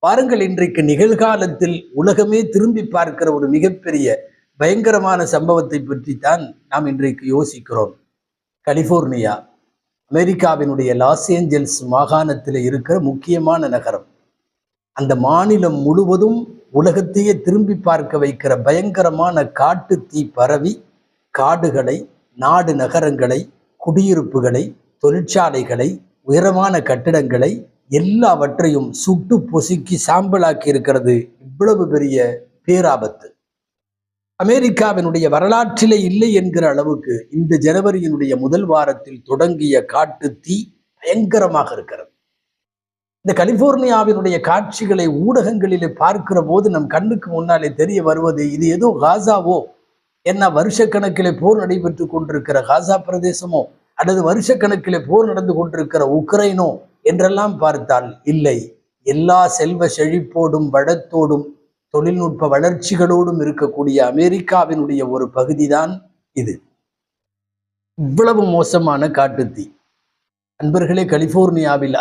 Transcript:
பாருங்கள், இன்றைக்கு நிகழ்காலத்தில் உலகமே திரும்பி பார்க்கிற ஒரு மிகப்பெரிய பயங்கரமான சம்பவத்தை பற்றித்தான் நாம் இன்றைக்கு யோசிக்கிறோம். கலிபோர்னியா, அமெரிக்காவினுடைய லாஸ் ஏஞ்சல்ஸ் மாகாணத்தில் இருக்கிற முக்கியமான நகரம். அந்த மாநிலம் முழுவதும் உலகத்தையே திரும்பி பார்க்க வைக்கிற பயங்கரமான காட்டு தீ பரவி காடுகளை, நாடு நகரங்களை, குடியிருப்புகளை, தொழிற்சாலைகளை, உயரமான கட்டிடங்களை எல்லாவற்றையும் சுட்டு பொசுக்கி சாம்பலாக்கி இருக்கிறது. இவ்வளவு பெரிய பேராபத்து அமெரிக்காவினுடைய வரலாற்றிலே இல்லை என்கிற அளவுக்கு இந்த ஜனவரியினுடைய முதல் வாரத்தில் தொடங்கிய காட்டு தீ பயங்கரமாக இருக்கிறது. இந்த கலிபோர்னியாவினுடைய காட்சிகளை ஊடகங்களிலே பார்க்கிற போது நம் கண்ணுக்கு முன்னாலே தெரிய வருவது, இது ஏதோ காசாவோ, என்ன வருஷக்கணக்கிலே போர் நடைபெற்று கொண்டிருக்கிற காசா பிரதேசமோ, அல்லது வருஷக்கணக்கிலே போர் நடந்து கொண்டிருக்கிற உக்ரைனோ என்றெல்லாம் பார்த்தால் இல்லை. எல்லா செல்வ செழிப்போடும் வளத்தோடும் தொழில்நுட்ப வளர்ச்சிகளோடும் இருக்கக்கூடிய அமெரிக்காவினுடைய ஒரு பகுதிதான் இது. இவ்வளவு மோசமான காட்டுத்தீ. அன்பர்களே, கலிபோர்னியாவில்